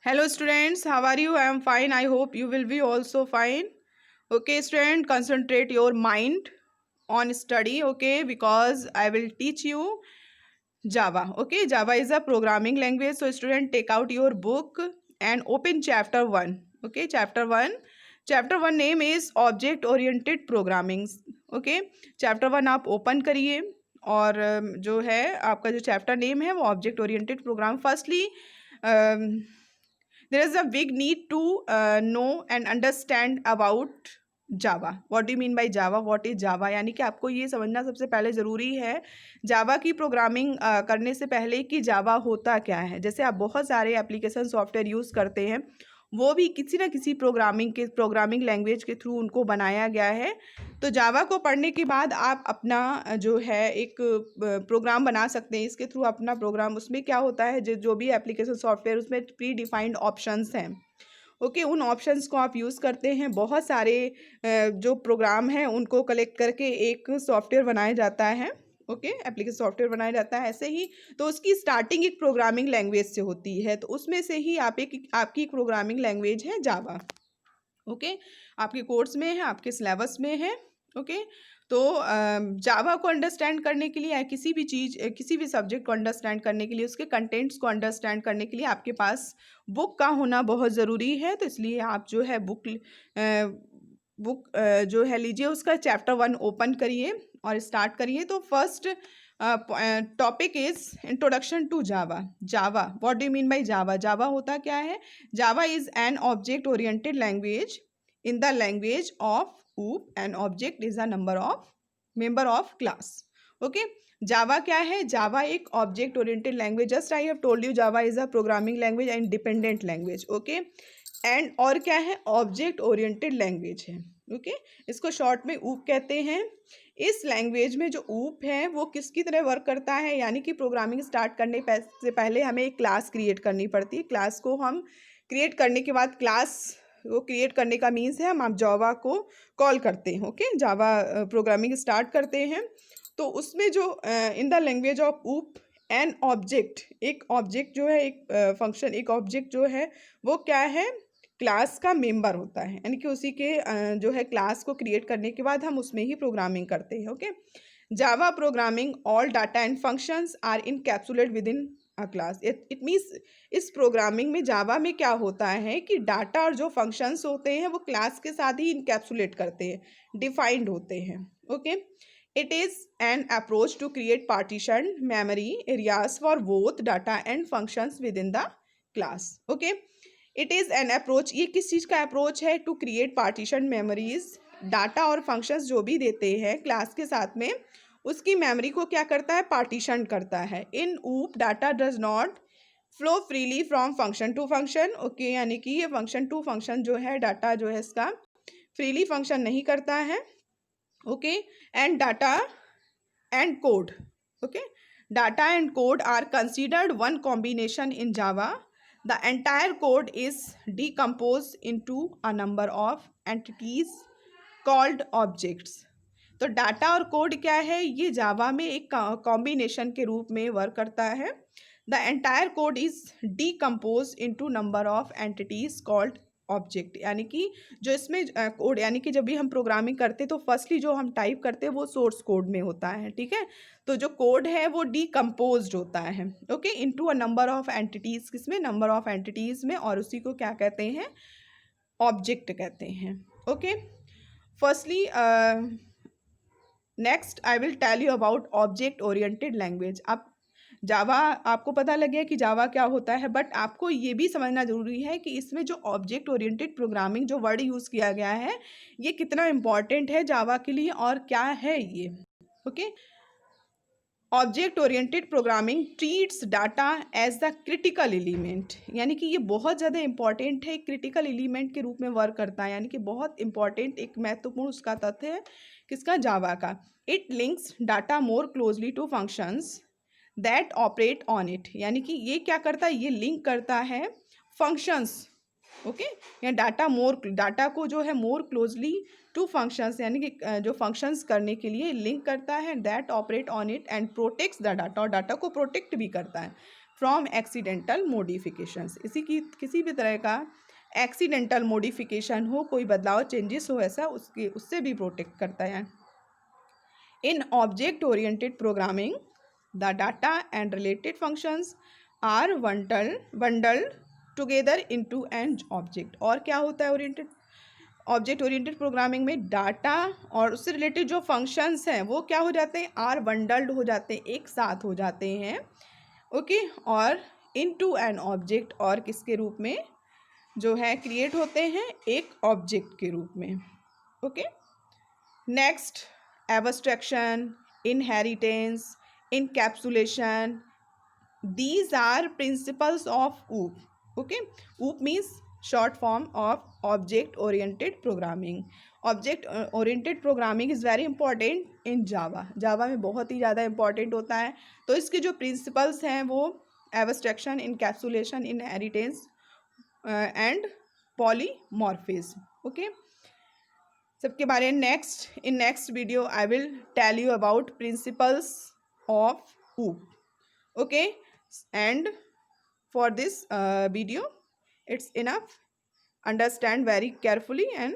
Hello students, how are you? I am fine. I hope you will be also fine. Okay student, concentrate your mind on study, okay, because I will teach you Java. Okay, Java is a programming language. So student, take out your book and open chapter 1. Okay, chapter 1. Chapter 1 name is Object Oriented Programming. Okay, chapter 1 आप open करिए और जो है आपका जो chapter name है वो Object Oriented Program. Firstly, there is a big need to know and understand about Java. What do mean by Java? What is Java? यानी कि आपको ये समझना सबसे पहले ज़रूरी है जावा की प्रोग्रामिंग करने से पहले कि जावा होता क्या है। जैसे आप बहुत सारे एप्लीकेशन सॉफ्टवेयर यूज़ करते हैं, वो भी किसी ना किसी प्रोग्रामिंग लैंग्वेज के थ्रू उनको बनाया गया है। तो जावा को पढ़ने के बाद आप अपना जो है एक प्रोग्राम बना सकते हैं। इसके थ्रू अपना प्रोग्राम, उसमें क्या होता है, जो भी एप्लीकेशन सॉफ्टवेयर उसमें प्री डिफाइंड ऑप्शंस हैं। ओके, उन ऑप्शंस को आप यूज़ करते हैं। बहुत सारे जो प्रोग्राम हैं उनको कलेक्ट करके एक सॉफ्टवेयर बनाया जाता है। ओके, एप्लीकेशन सॉफ्टवेयर बनाया जाता है ऐसे ही। तो उसकी स्टार्टिंग एक प्रोग्रामिंग लैंग्वेज से होती है, तो उसमें से ही आपकी एक प्रोग्रामिंग लैंग्वेज है जावा। ओके, आपके कोर्स में है, आपके सिलेबस में है। ओके, तो जावा को अंडरस्टैंड करने के लिए या किसी भी सब्जेक्ट को अंडरस्टैंड करने के लिए, उसके कंटेंट्स को अंडरस्टैंड करने के लिए आपके पास बुक का होना बहुत ज़रूरी है। तो इसलिए आप जो है बुक जो है लीजिए, उसका चैप्टर 1 ओपन करिए और स्टार्ट करिए। तो first topic is introduction to Java. Java, what do you mean by Java? Java होता क्या है? Java is an object oriented language. In the language of OOP, an object is a member of class. Okay, Java क्या है? Java एक object oriented language. Just I have told you Java is a programming language and independent language. Okay, and और क्या है? Object oriented language है। Okay, इसको short में OOP कहते हैं। इस लैंग्वेज में जो OOP है वो किसकी तरह वर्क करता है? यानी कि प्रोग्रामिंग स्टार्ट करने से पहले हमें एक क्लास क्रिएट करनी पड़ती है। क्लास को हम क्रिएट करने के बाद, क्लास वो क्रिएट करने का मीन्स है हम आप जावा को कॉल करते हैं। ओके, जावा प्रोग्रामिंग स्टार्ट करते हैं। तो उसमें जो इन द लैंग्वेज ऑफ ऊप एन ऑब्जेक्ट, एक ऑब्जेक्ट जो है, एक फंक्शन, एक ऑब्जेक्ट जो है वो क्या है? क्लास का मेंबर होता है। यानी कि उसी के जो है क्लास को क्रिएट करने के बाद हम उसमें ही प्रोग्रामिंग करते हैं। Okay, Java programming all data and functions are encapsulate within a class. It means इस प्रोग्रामिंग में, जावा में क्या होता है कि डाटा और जो फंक्शंस होते हैं वो क्लास के साथ ही इनकैप्सुलेट करते हैं, डिफाइंड होते हैं। Okay, it is an approach to create partition memory areas for both data and functions within the class. Okay, it is an approach, ये किस चीज़ का अप्रोच है? To create partition memories, data और functions जो भी देते हैं क्लास के साथ में, उसकी मेमोरी को क्या करता है? पार्टीशन करता है। In OOP data does not flow freely from function to function. Okay, यानी कि ये फंक्शन टू फंक्शन जो है, डाटा जो है इसका फ्रीली फंक्शन नहीं करता है। Okay, and data and code, okay, data and code are considered one combination in Java. The entire code is decomposed into a number of entities called objects. तो data और code क्या है? ये जावा में एक कॉम्बिनेशन के रूप में वर्क करता है। The entire code is decompose into number of entities called object. यानी कि जो इसमें कोड, यानी कि जब भी हम प्रोग्रामिंग करते तो फर्स्टली जो हम टाइप करते हैं वो सोर्स कोड में होता है। ठीक है, तो जो कोड है वो डीकम्पोज्ड होता है। Okay, into a number of entities, किसमें? नंबर ऑफ एंटिटीज में, और उसी को क्या कहते हैं? ऑब्जेक्ट कहते हैं। Okay, firstly next I will tell you about object oriented language. अब जावा, आपको पता लग गया कि जावा क्या होता है, बट आपको ये भी समझना जरूरी है कि इसमें जो ऑब्जेक्ट ओरिएंटेड प्रोग्रामिंग जो वर्ड यूज़ किया गया है ये कितना इम्पॉर्टेंट है जावा के लिए और क्या है ये। Okay, object oriented programming treats data as the critical element. यानी कि ये बहुत ज़्यादा इंपॉर्टेंट है, क्रिटिकल एलिमेंट के रूप में वर्क करता है। यानी कि बहुत इंपॉर्टेंट, एक महत्वपूर्ण उसका तथ्य है किसका? जावा का। It links data more closely to functions that operate on it. यानी कि ये क्या करता है? ये लिंक करता है फंक्शंस। ओके, या डाटा को जो है मोर क्लोजली टू फंक्शंस, यानी कि जो फंक्शंस करने के लिए लिंक करता है, that operate on it and protects the data, और डाटा को प्रोटेक्ट भी करता है। फ्रॉम एक्सीडेंटल मॉडिफिकेशंस, इसी की किसी भी तरह का एक्सीडेंटल मॉडिफिकेशन हो, कोई बदलाव चेंजेस हो ऐसा, उससे भी प्रोटेक्ट करता है। In object oriented programming the data and related functions are bundled together into an object. और क्या होता है ऑब्जेक्ट ओरिएंटेड प्रोग्रामिंग में? डाटा और उससे रिलेटेड जो फंक्शंस हैं वो क्या हो जाते हैं? आर बंडल्ड हो जाते हैं, एक साथ हो जाते हैं। ओके, और इनटू एन ऑब्जेक्ट, और किसके रूप में जो है क्रिएट होते हैं? एक ऑब्जेक्ट के रूप में। Okay, next, abstraction, inheritance, encapsulation, these are principles of OOP. Okay, OOP means short form of object oriented programming. Object oriented programming is very important in Java में बहुत ही ज़्यादा important होता है। तो इसके जो principles हैं वो abstraction, encapsulation, inheritance and polymorphism. Okay, सबके बारे में next video I will tell you about principles of OOP. Okay, and for this video it's enough. Understand very carefully and